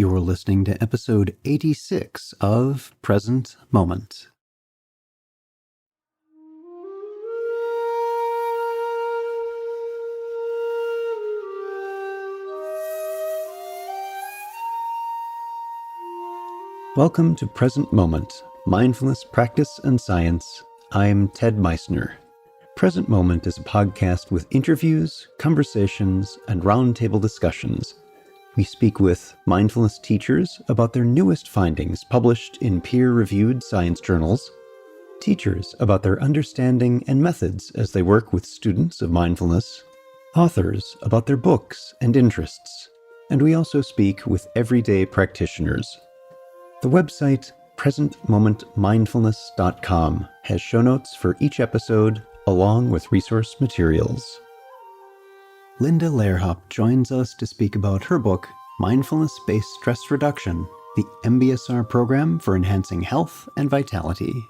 You're listening to episode 86 of Present Moment. Welcome to Present Moment, Mindfulness, Practice, and Science. I'm Ted Meissner. Present Moment is a podcast with interviews, conversations, and roundtable discussions. We speak with mindfulness teachers about their newest findings published in peer-reviewed science journals, teachers about their understanding and methods as they work with students of mindfulness, authors about their books and interests, and we also speak with everyday practitioners. The website presentmomentmindfulness.com has show notes for each episode along with resource materials. Linda Lehrhaupt joins us to speak about her book, Mindfulness-Based Stress Reduction, the MBSR program for enhancing health and vitality.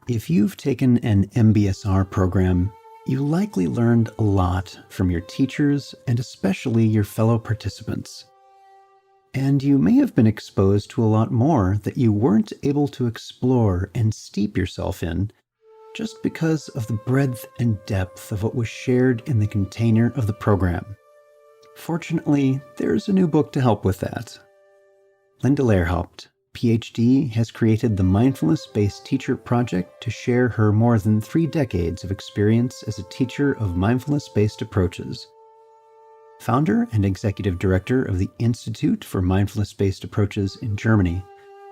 If you've taken an MBSR program, you likely learned a lot from your teachers and especially your fellow participants. And you may have been exposed to a lot more that you weren't able to explore and steep yourself in just because of the breadth and depth of what was shared in the container of the program. Fortunately, there's a new book to help with that. Linda Lehrhaupt, PhD, has created the Mindfulness-Based Teacher Project to share her more than 3 decades of experience as a teacher of mindfulness-based approaches. Founder and executive director of the Institute for Mindfulness-Based Approaches in Germany,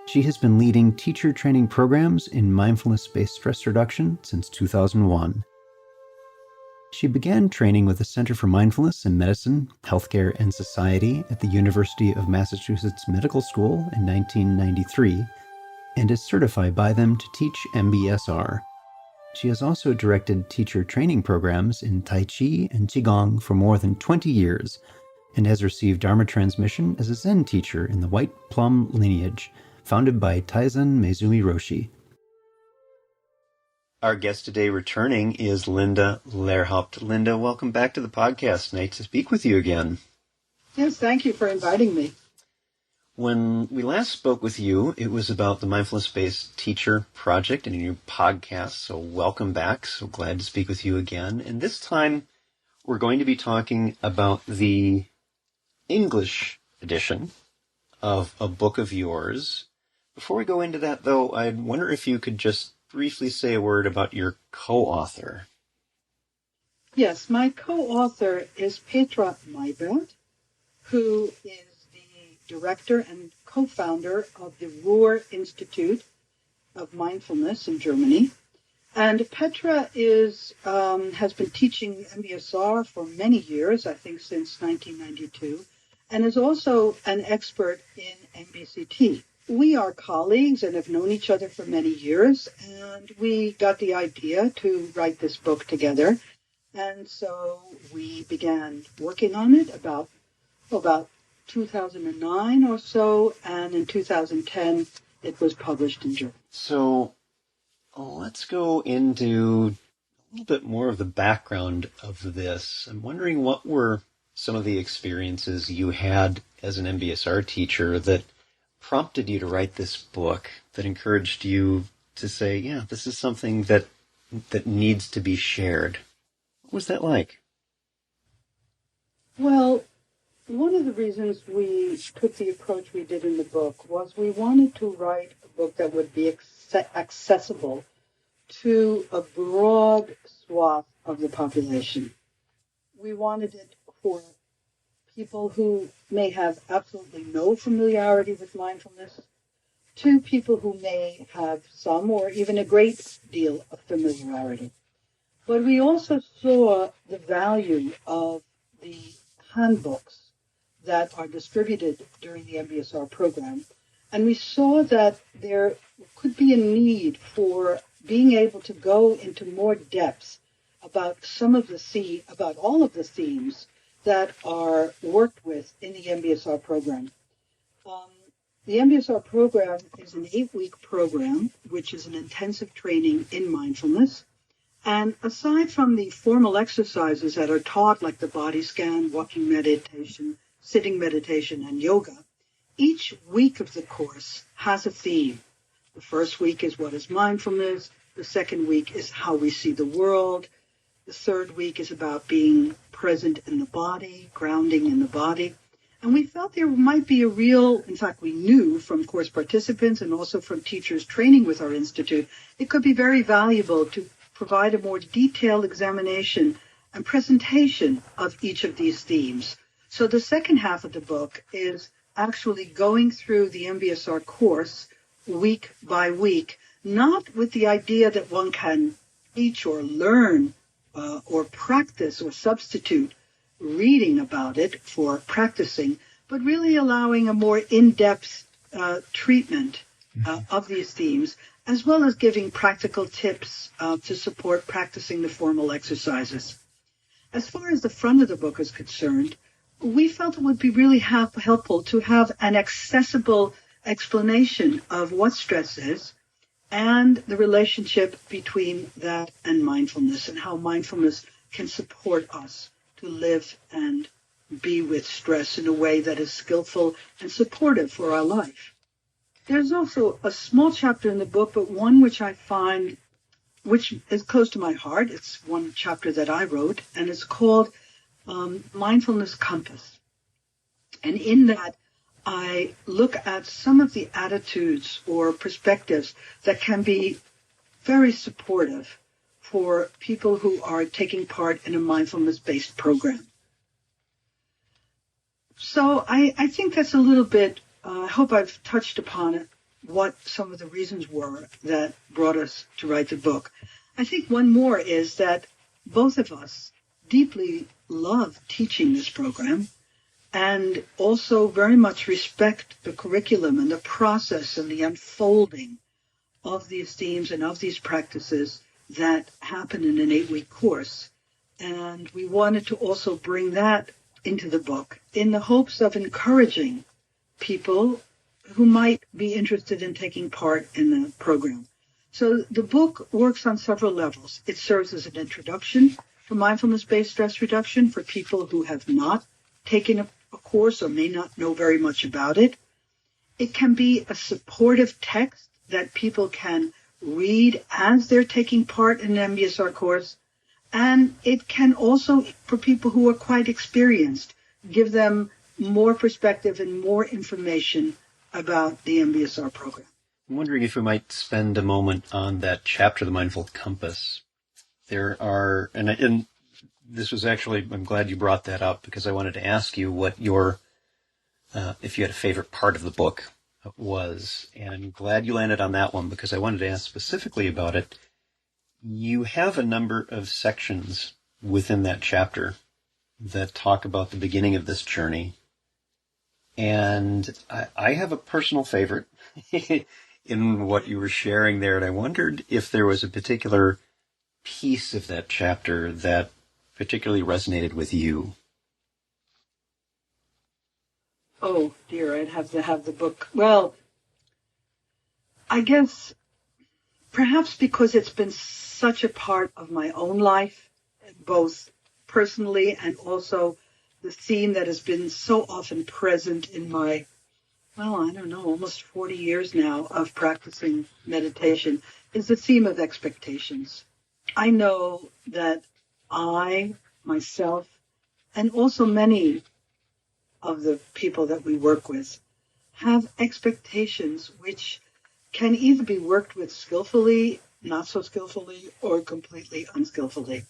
she has been leading teacher training programs in mindfulness-based stress reduction since 2001. She began training with the Center for Mindfulness in Medicine, Healthcare, and Society at the University of Massachusetts Medical School in 1993 and is certified by them to teach MBSR. She has also directed teacher training programs in Tai Chi and Qigong for more than 20 years and has received Dharma transmission as a Zen teacher in the White Plum lineage, founded by Taizen Meizumi Roshi. Our guest today returning is Linda Lehrhaupt. Linda, welcome back to the podcast. Nice to speak with you again. Yes, thank you for inviting me. When we last spoke with you, it was about the Mindfulness-Based Teacher Project and a new podcast, so welcome back. So glad to speak with you again. And this time, we're going to be talking about the English edition of a book of yours. Before we go into that, though, I wonder if you could just briefly say a word about your co-author. Yes, my co-author is Petra Maybert, who is the director and co-founder of the Ruhr Institute of Mindfulness in Germany. And Petra has been teaching MBSR for many years, I think since 1992, and is also an expert in MBCT. We are colleagues and have known each other for many years, and we got the idea to write this book together. And so we began working on it about 2009 or so, and in 2010 it was published in German. So let's go into a little bit more of the background of this. I'm wondering what were some of the experiences you had as an MBSR teacher that prompted you to write this book, that encouraged you to say, yeah, this is something that needs to be shared. What was that like? Well, one of the reasons we took the approach we did in the book was we wanted to write a book that would be accessible to a broad swath of the population. We wanted it for people who may have absolutely no familiarity with mindfulness, to people who may have some or even a great deal of familiarity. But we also saw the value of the handbooks that are distributed during the MBSR program, and we saw that there could be a need for being able to go into more depth about about all of the themes that are worked with in the MBSR program. The MBSR program is an 8-week program, which is an intensive training in mindfulness. And aside from the formal exercises that are taught, like the body scan, walking meditation, sitting meditation, and yoga, each week of the course has a theme. The first week is what is mindfulness. The second week is how we see the world. The third week is about being present in the body, grounding in the body. And we felt there might be in fact, we knew from course participants and also from teachers training with our institute, it could be very valuable to provide a more detailed examination and presentation of each of these themes. So the second half of the book is actually going through the MBSR course week by week, not with the idea that one can teach or learn or practice or substitute reading about it for practicing, but really allowing a more in-depth treatment of these themes, as well as giving practical tips to support practicing the formal exercises. As far as the front of the book is concerned, we felt it would be really helpful to have an accessible explanation of what stress is and the relationship between that and mindfulness, and how mindfulness can support us to live and be with stress in a way that is skillful and supportive for our life. There's also a small chapter in the book, but one which I find, which is close to my heart. It's one chapter that I wrote, and it's called Mindfulness Compass. And in that, I look at some of the attitudes or perspectives that can be very supportive for people who are taking part in a mindfulness-based program. So I think that's a little bit, I hope I've touched upon it, what some of the reasons were that brought us to write the book. I think one more is that both of us deeply love teaching this program and also very much respect the curriculum and the process and the unfolding of these themes and of these practices that happen in an 8-week course. And we wanted to also bring that into the book in the hopes of encouraging people who might be interested in taking part in the program. So the book works on several levels. It serves as an introduction to mindfulness-based stress reduction for people who have not taken a course or may not know very much about it. It can be a supportive text that people can read as they're taking part in an MBSR course. And it can also, for people who are quite experienced, give them more perspective and more information about the MBSR program. I'm wondering if we might spend a moment on that chapter, the Mindful Compass. There are, and this was actually, I'm glad you brought that up, because I wanted to ask you what your, if you had a favorite part of the book was. And I'm glad you landed on that one, because I wanted to ask specifically about it. You have a number of sections within that chapter that talk about the beginning of this journey. And I have a personal favorite in what you were sharing there. And I wondered if there was a particular piece of that chapter that particularly resonated with you. Oh, dear, I'd have to have the book. Well, I guess perhaps because it's been such a part of my own life, both personally and also the theme that has been so often present in my, almost 40 years now of practicing meditation, is the theme of expectations. I know that I, myself, and also many of the people that we work with have expectations which can either be worked with skillfully, not so skillfully, or completely unskillfully.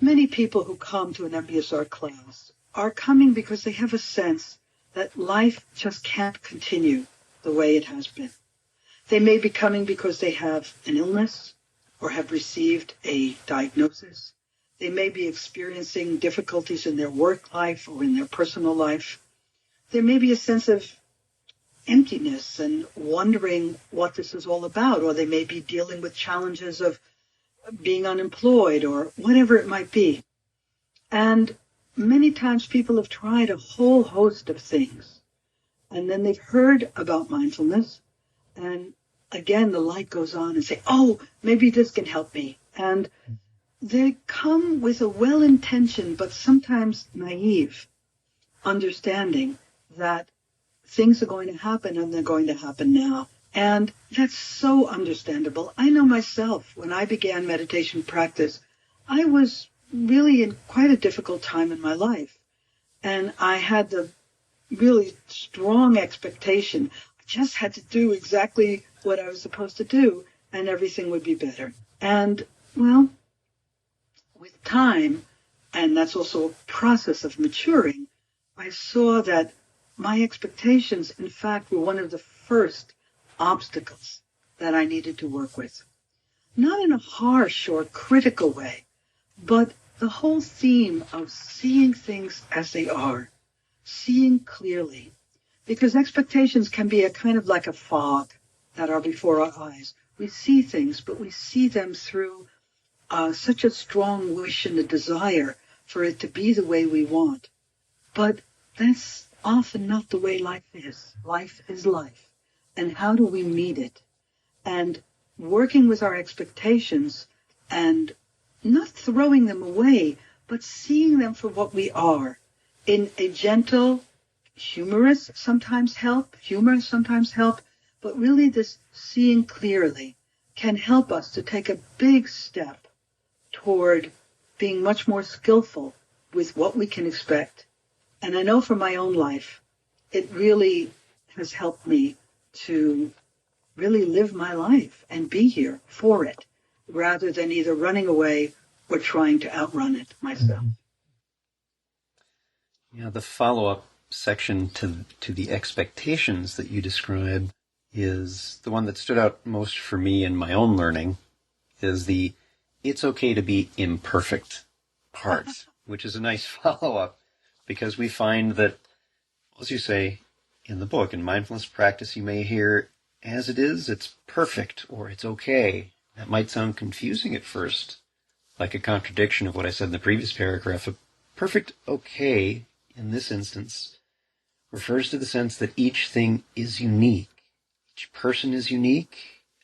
Many people who come to an MBSR class are coming because they have a sense that life just can't continue the way it has been. They may be coming because they have an illness or have received a diagnosis. They may be experiencing difficulties in their work life or in their personal life. There may be a sense of emptiness and wondering what this is all about, or they may be dealing with challenges of being unemployed or whatever it might be. And many times people have tried a whole host of things, and then they've heard about mindfulness, and again the light goes on and say, oh, maybe this can help me. And they come with a well-intentioned but sometimes naive understanding that things are going to happen and they're going to happen now. And that's so understandable. I know myself, when I began meditation practice, I was really in quite a difficult time in my life. And I had the really strong expectation. I just had to do exactly what I was supposed to do and everything would be better. And, well, with time, and that's also a process of maturing, I saw that my expectations, in fact, were one of the first obstacles that I needed to work with. Not in a harsh or critical way, but the whole theme of seeing things as they are, seeing clearly. Because expectations can be a kind of like a fog that are before our eyes. We see things, but we see them through such a strong wish and a desire for it to be the way we want. But that's often not the way life is. Life is life. And how do we meet it? And working with our expectations and not throwing them away, but seeing them for what we are in a gentle, humor sometimes help, but really this seeing clearly can help us to take a big step toward being much more skillful with what we can expect. And I know from my own life, it really has helped me to really live my life and be here for it, rather than either running away or trying to outrun it myself. Yeah, the follow-up section to the expectations that you describe is the one that stood out most for me in my own learning, is the it's okay to be imperfect part, which is a nice follow-up, because we find that, as you say in the book, in mindfulness practice, you may hear, as it is, it's perfect, or it's okay. That might sound confusing at first, like a contradiction of what I said in the previous paragraph. A perfect okay, in this instance, refers to the sense that each thing is unique. Each person is unique,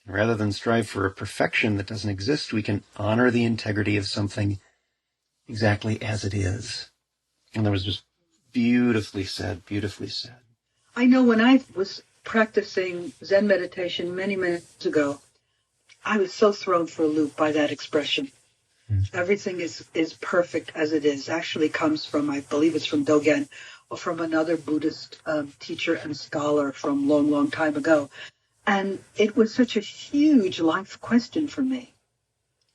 and rather than strive for a perfection that doesn't exist, we can honor the integrity of something exactly as it is. And that was just beautifully said, beautifully said. I know when I was practicing Zen meditation many years ago, I was so thrown for a loop by that expression. Everything is perfect as it is. Actually comes from, I believe it's from Dogen, or from another Buddhist teacher and scholar from long time ago. And it was such a huge life question for me,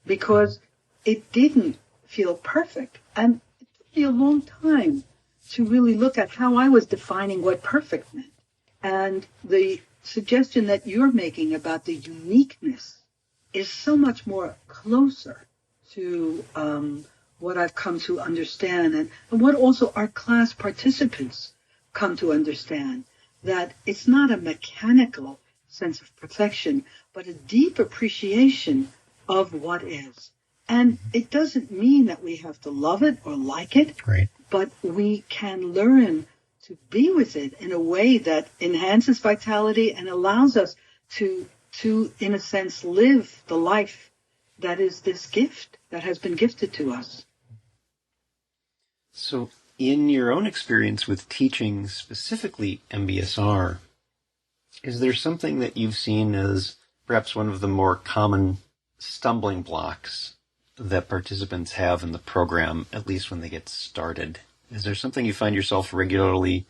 because it didn't feel perfect. And it took me a long time to really look at how I was defining what perfect meant. And the suggestion that you're making about the uniqueness is so much more closer to what I've come to understand, and what also our class participants come to understand, that it's not a mechanical sense of perfection, but a deep appreciation of what is. And it doesn't mean that we have to love it or like it, Right. but we can learn to be with it in a way that enhances vitality and allows us to, in a sense, live the life that is this gift that has been gifted to us. So in your own experience with teaching specifically MBSR, is there something that you've seen as perhaps one of the more common stumbling blocks that participants have in the program, at least when they get started? Is there something you find yourself regularly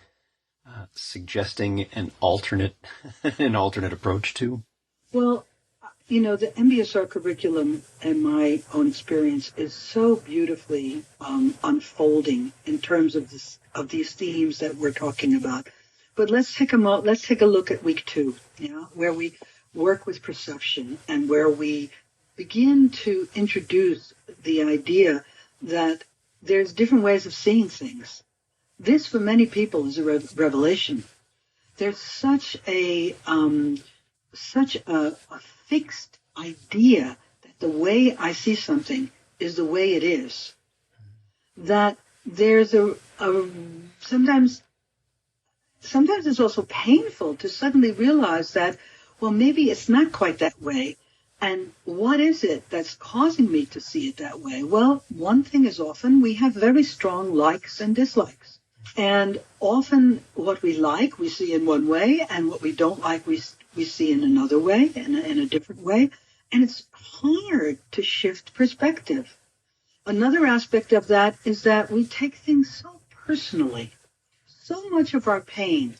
suggesting an alternate approach to? Well, you know, the MBSR curriculum, in my own experience, is so beautifully unfolding in terms of these themes that we're talking about. But let's take a look at week 2, where we work with perception and where we begin to introduce the idea that there's different ways of seeing things. This, for many people, is a revelation. there's such a fixed idea that the way I see something is the way it is, that there's a sometimes it's also painful to suddenly realize that, well, maybe it's not quite that way. And what is it that's causing me to see it that way? Well, one thing is often we have very strong likes and dislikes. And often what we like, we see in one way, and what we don't like, we see in another way, in a different way. And it's hard to shift perspective. Another aspect of that is that we take things so personally. So much of our pain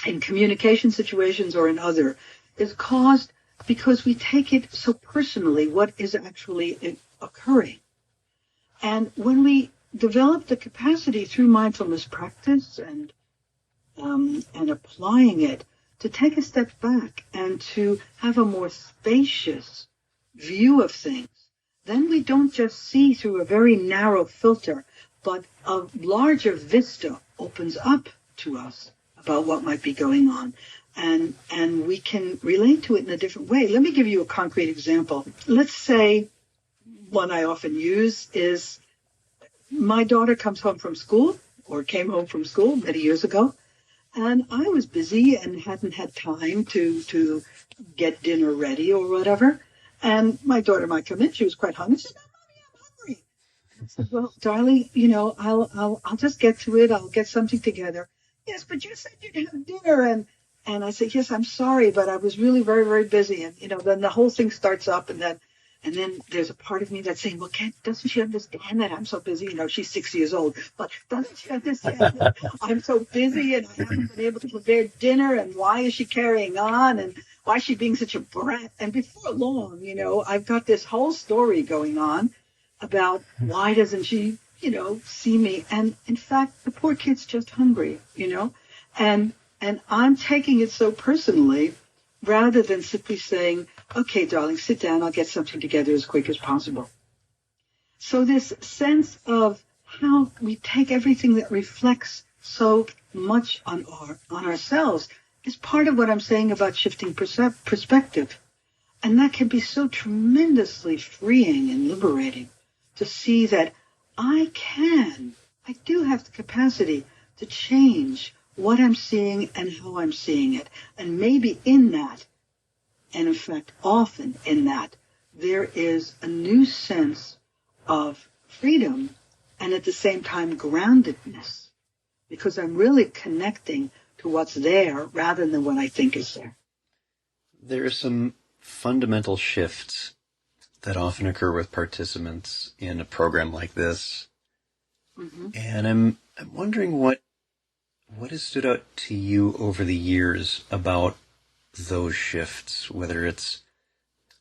in communication situations or in other is caused because we take it so personally, what is actually occurring. And when we develop the capacity through mindfulness practice and applying it to take a step back and to have a more spacious view of things, then we don't just see through a very narrow filter, but a larger vista opens up to us about what might be going on. And we can relate to it in a different way. Let me give you a concrete example. Let's say one I often use is my daughter comes home from school, or came home from school many years ago, and I was busy and hadn't had time to get dinner ready or whatever. And my daughter might come in. She was quite hungry. She said, "Mommy, I'm hungry." And I said, "Well, darling, I'll just get to it. I'll get something together." "Yes, but you said you'd have dinner." And I said, "Yes, I'm sorry, but I was really very, very busy." And, then the whole thing starts up, and then there's a part of me that's saying, "Well, doesn't she understand that I'm so busy?" She's 6 years old, but doesn't she understand that I'm so busy and I haven't been able to prepare dinner, and why is she carrying on, and why is she being such a brat? And before long, I've got this whole story going on about why doesn't she, see me? And in fact, the poor kid's just hungry, and I'm taking it so personally rather than simply saying, "Okay, darling, sit down. I'll get something together as quick as possible." So this sense of how we take everything that reflects so much on ourselves is part of what I'm saying about shifting perspective. And that can be so tremendously freeing and liberating to see that I do have the capacity to change what I'm seeing and how I'm seeing it. And maybe in that, and in fact often in that, there is a new sense of freedom and at the same time groundedness, because I'm really connecting to what's there rather than what I think is there. There are some fundamental shifts that often occur with participants in a program like this. Mm-hmm. And I'm wondering what has stood out to you over the years about those shifts, whether it's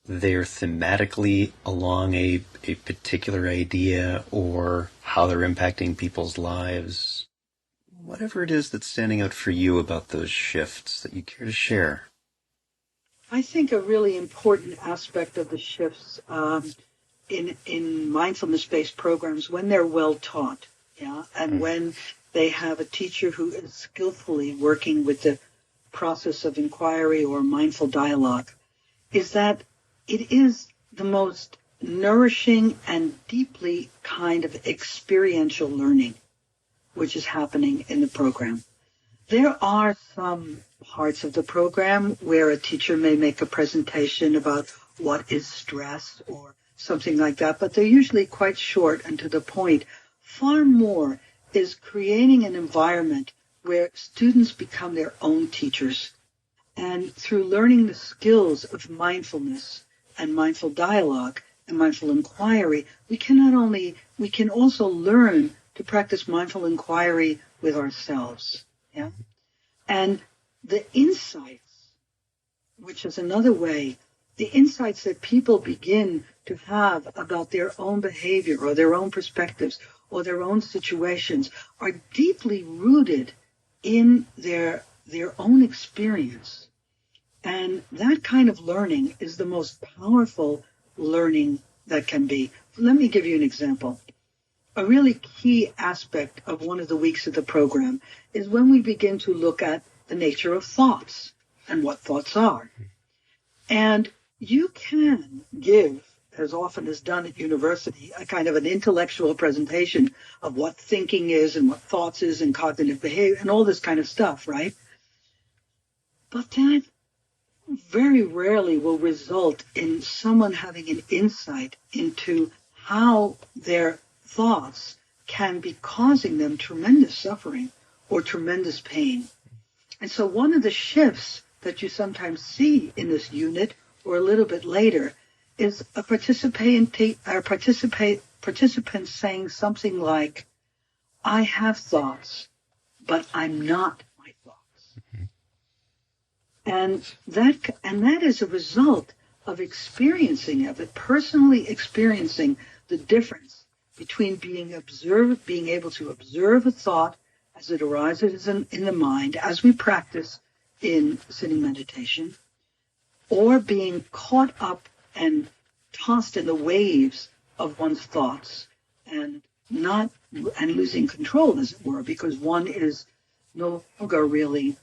they're thematically along a particular idea or how they're impacting people's lives. Whatever it is that's standing out for you about those shifts that you care to share. I think a really important aspect of the shifts in mindfulness-based programs, when they're well taught, and when they have a teacher who is skillfully working with the process of inquiry or mindful dialogue, is that it is the most nourishing and deeply kind of experiential learning which is happening in the program. There are some parts of the program where a teacher may make a presentation about what is stress or something like that, but they're usually quite short and to the point. Far more is creating an environment where students become their own teachers. And through learning the skills of mindfulness and mindful dialogue and mindful inquiry, we can also learn to practice mindful inquiry with ourselves. Yeah? And the insights, which is another way, the insights that people begin to have about their own behavior or their own perspectives or their own situations are deeply rooted in their own experience. And that kind of learning is the most powerful learning that can be. Let me give you an example. A really key aspect of one of the weeks of the program is when we begin to look at the nature of thoughts and what thoughts are. And you can give, as often is done at university, a kind of an intellectual presentation of what thinking is and what thoughts is and cognitive behavior and all this kind of stuff, right? But that very rarely will result in someone having an insight into how their thoughts can be causing them tremendous suffering or tremendous pain. And so one of the shifts that you sometimes see in this unit or a little bit later is a participant saying something like, I have thoughts, but I'm not my thoughts. And that is a result of experiencing of it, personally experiencing the difference between being able to observe a thought as it arises in the mind, as we practice in sitting meditation, or being caught up and tossed in the waves of one's thoughts and losing control, as it were, because one is no longer really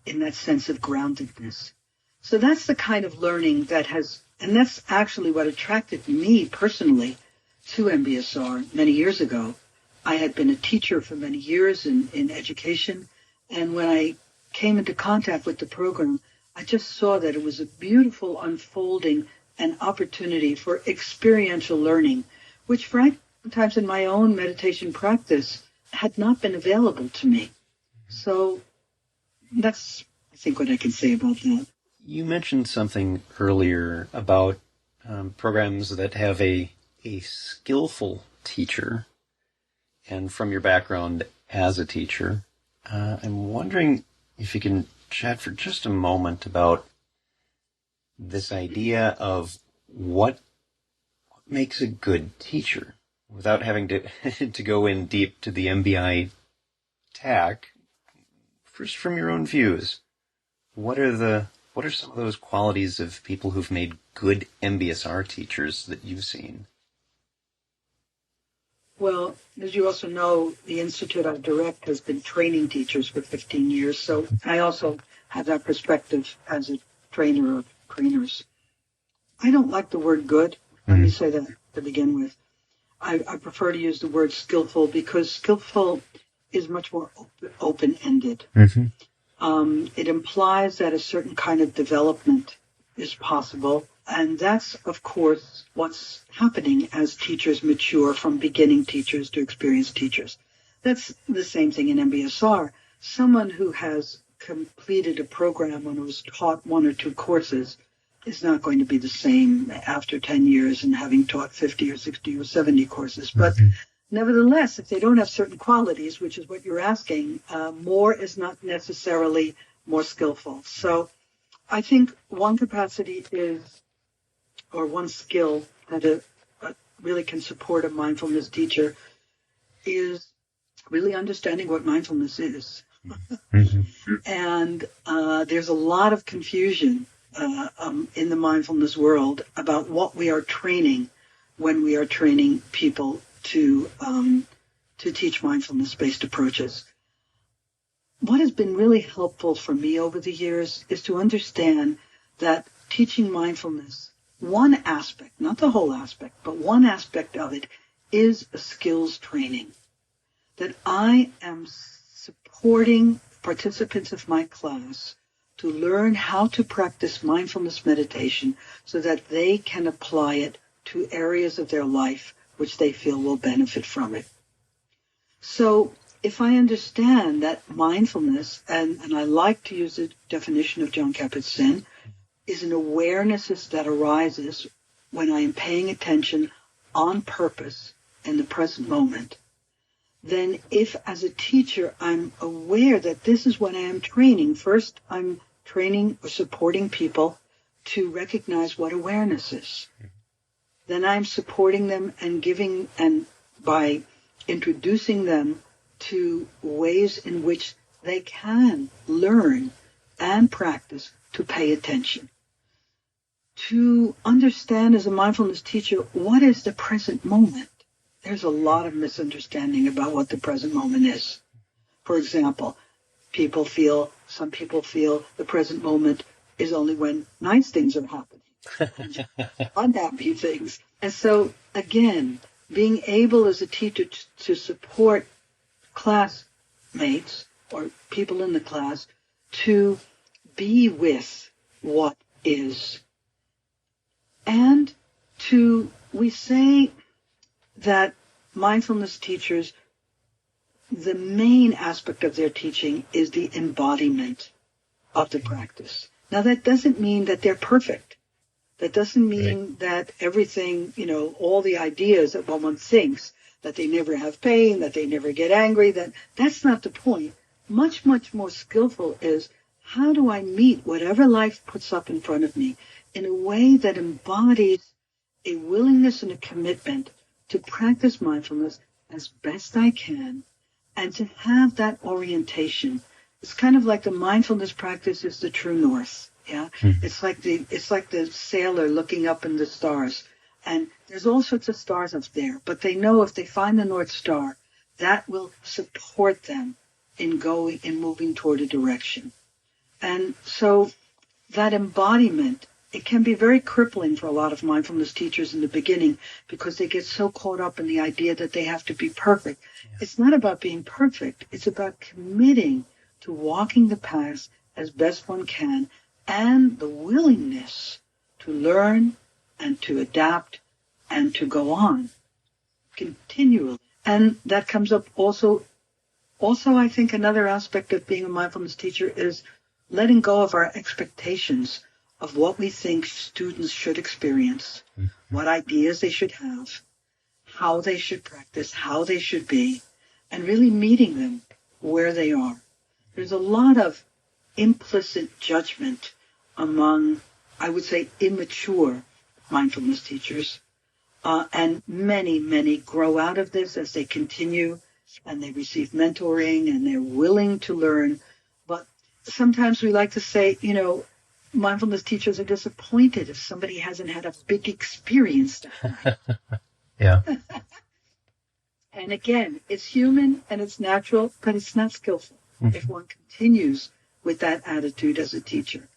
in that sense of groundedness. So that's the kind of learning and that's actually what attracted me personally to MBSR many years ago. I had been a teacher for many years in education, and when I came into contact with the program, I just saw that it was a beautiful unfolding and opportunity for experiential learning, which sometimes in my own meditation practice had not been available to me. So that's, I think, what I can say about that. You mentioned something earlier about programs that have a skillful teacher. And from your background as a teacher, I'm wondering if you can chat for just a moment about this idea of what makes a good teacher, without having to go in deep to the MBI tack. First, from your own views, what are some of those qualities of people who've made good MBSR teachers that you've seen? Well, as you also know, the Institute I direct has been training teachers for 15 years, so I also have that perspective as a trainer of trainers. I don't like the word good. Let me say that to begin with. I prefer to use the word skillful, because skillful is much more open-ended. It implies that a certain kind of development is possible. And that's, of course, what's happening as teachers mature from beginning teachers to experienced teachers. That's the same thing in MBSR. Someone who has completed a program and was taught one or two courses is not going to be the same after 10 years and having taught 50 or 60 or 70 courses. But nevertheless, if they don't have certain qualities, which is what you're asking, more is not necessarily more skillful. So I think one capacity one skill that really can support a mindfulness teacher is really understanding what mindfulness is. And there's a lot of confusion in the mindfulness world about what we are training when we are training people to teach mindfulness-based approaches. What has been really helpful for me over the years is to understand that teaching mindfulness, one aspect, not the whole aspect, but one aspect of it is a skills training. That I am supporting participants of my class to learn how to practice mindfulness meditation so that they can apply it to areas of their life which they feel will benefit from it. So if I understand that mindfulness, and I like to use the definition of Jon Kabat-Zinn, is an awareness that arises when I am paying attention on purpose in the present moment, then if as a teacher I'm aware that this is what I am training, first I'm training or supporting people to recognize what awareness is. Then I'm supporting them and by introducing them to ways in which they can learn and practice to pay attention. To understand as a mindfulness teacher, what is the present moment? There's a lot of misunderstanding about what the present moment is. For example, people feel Some people feel the present moment is only when nice things are happening, unhappy things. And so, again, being able as a teacher to support classmates or people in the class to be with what is. And we say that mindfulness teachers, the main aspect of their teaching is the embodiment of the practice. Now, that doesn't mean that they're perfect. That doesn't mean that everything, all the ideas that one thinks, that they never have pain, that they never get angry, that's not the point. Much, much more skillful is, how do I meet whatever life puts up in front of me in a way that embodies a willingness and a commitment to practice mindfulness as best I can and to have that orientation. It's kind of like the mindfulness practice is the true north. Yeah, it's like the sailor looking up in the stars, and there's all sorts of stars up there. But they know if they find the North Star, that will support them in moving toward a direction. And so that embodiment, it can be very crippling for a lot of mindfulness teachers in the beginning because they get so caught up in the idea that they have to be perfect. Yeah. It's not about being perfect. It's about committing to walking the path as best one can, and the willingness to learn and to adapt and to go on continually. And that comes up also I think another aspect of being a mindfulness teacher is letting go of our expectations of what we think students should experience, what ideas they should have, how they should practice, how they should be, and really meeting them where they are. There's a lot of implicit judgment among, I would say, immature mindfulness teachers. And many grow out of this as they continue and they receive mentoring and they're willing to learn. But sometimes we like to say, mindfulness teachers are disappointed if somebody hasn't had a big experience. Yeah. And again, it's human and it's natural, but it's not skillful if one continues with that attitude as a teacher.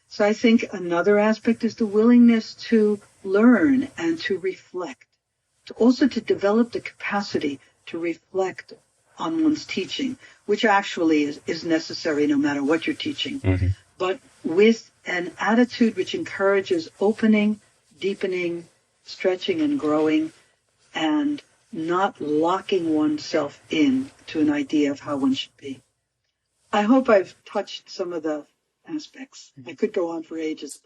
So I think another aspect is the willingness to learn and to reflect, to develop the capacity to reflect on one's teaching, which actually is necessary no matter what you're teaching, but with an attitude which encourages opening, deepening, stretching, and growing, and not locking oneself in to an idea of how one should be. I hope I've touched some of the aspects. I could go on for ages.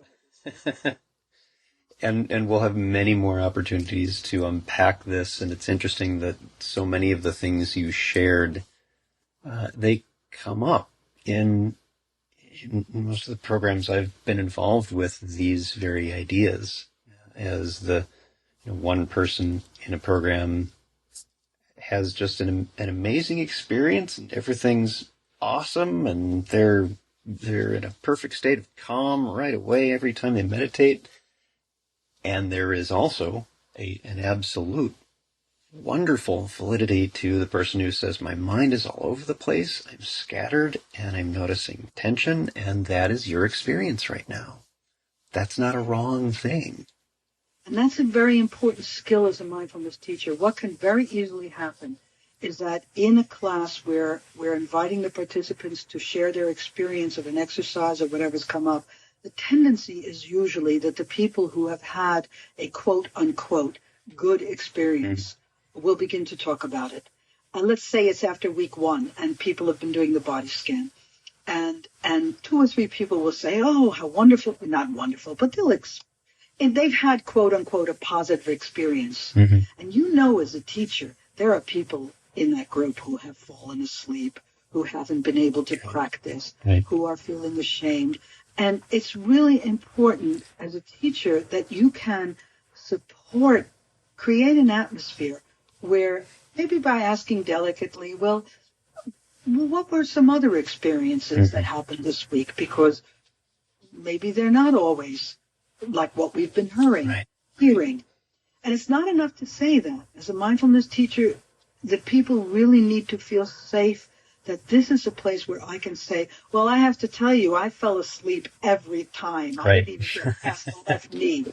And we'll have many more opportunities to unpack this. And it's interesting that so many of the things you shared, they come up in most of the programs I've been involved with. These very ideas, as the one person in a program has just an amazing experience and everything's awesome, and they're in a perfect state of calm right away every time they meditate. And there is also an absolute wonderful validity to the person who says, my mind is all over the place, I'm scattered, and I'm noticing tension, and that is your experience right now. That's not a wrong thing. And that's a very important skill as a mindfulness teacher. What can very easily happen is that in a class where we're inviting the participants to share their experience of an exercise or whatever's come up, the tendency is usually that the people who have had a quote-unquote good experience will begin to talk about it. Let's say it's after week 1 and people have been doing the body scan. And 2 or 3 people will say, oh, how wonderful, not wonderful, but and they've had quote-unquote a positive experience. And as a teacher, there are people in that group who have fallen asleep, who haven't been able to practice, who are feeling ashamed. And it's really important as a teacher that you can create an atmosphere where maybe by asking delicately, well, what were some other experiences that happened this week? Because maybe they're not always like what we've been hearing. And it's not enough to say that. As a mindfulness teacher, the people really need to feel safe that this is a place where I can say, well, I have to tell you, I fell asleep every time. I Right. didn't even get past the left knee,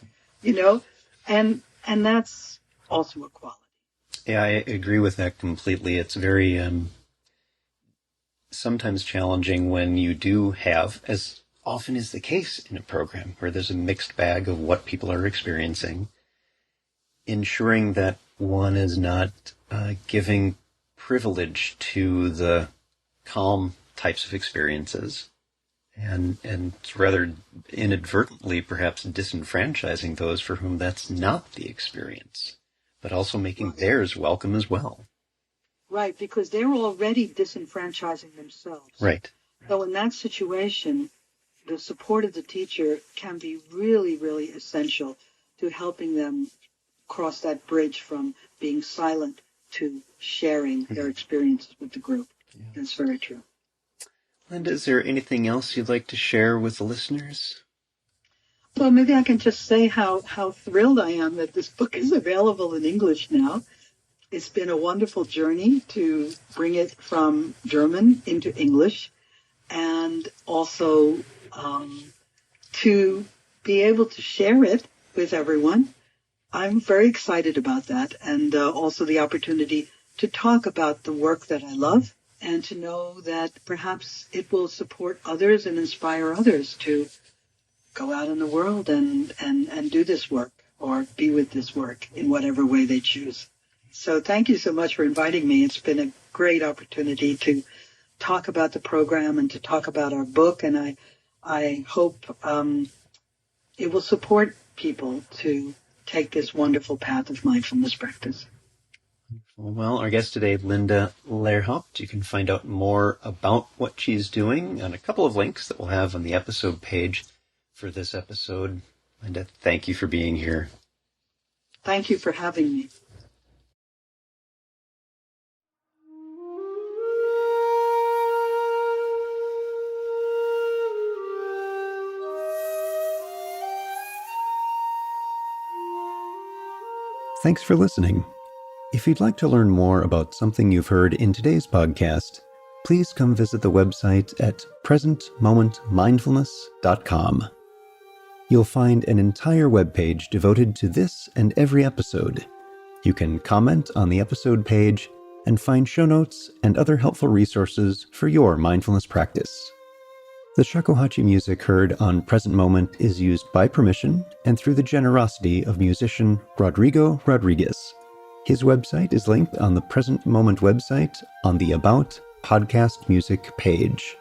you know, and that's also a quality. Yeah, I agree with that completely. It's very sometimes challenging when you do have, as often is the case in a program, where there's a mixed bag of what people are experiencing, ensuring that one is not giving privilege to the calm types of experiences and rather inadvertently perhaps disenfranchising those for whom that's not the experience, but also making theirs welcome as well. Right, because they're already disenfranchising themselves. Right. So in that situation, the support of the teacher can be really, really essential to helping them cross that bridge from being silent to sharing their experiences with the group. Yeah. That's very true. Linda, is there anything else you'd like to share with the listeners? Well, maybe I can just say how thrilled I am that this book is available in English now. It's been a wonderful journey to bring it from German into English, and also to be able to share it with everyone. I'm very excited about that, and also the opportunity to talk about the work that I love, and to know that perhaps it will support others and inspire others to go out in the world and do this work or be with this work in whatever way they choose. So thank you so much for inviting me. It's been a great opportunity to talk about the program and to talk about our book, and I hope it will support people to take this wonderful path of mindfulness practice. Well, our guest today, Linda Lehrhaupt. You can find out more about what she's doing on a couple of links that we'll have on the episode page for this episode. Linda, thank you for being here. Thank you for having me. Thanks for listening. If you'd like to learn more about something you've heard in today's podcast, please come visit the website at presentmomentmindfulness.com. You'll find an entire webpage devoted to this and every episode. You can comment on the episode page and find show notes and other helpful resources for your mindfulness practice. The shakuhachi music heard on Present Moment is used by permission and through the generosity of musician Rodrigo Rodriguez. His website is linked on the Present Moment website on the About Podcast Music page.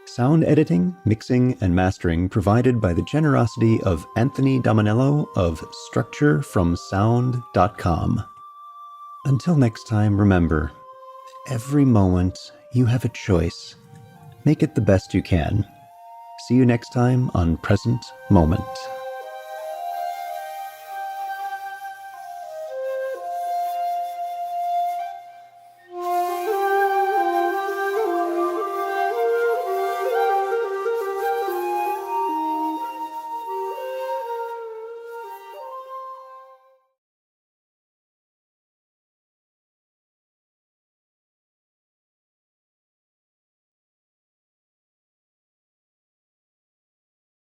Sound editing, mixing, and mastering provided by the generosity of Anthony Dominello of StructureFromSound.com. Until next time, remember, every moment you have a choice. Make it the best you can. See you next time on Present Moment.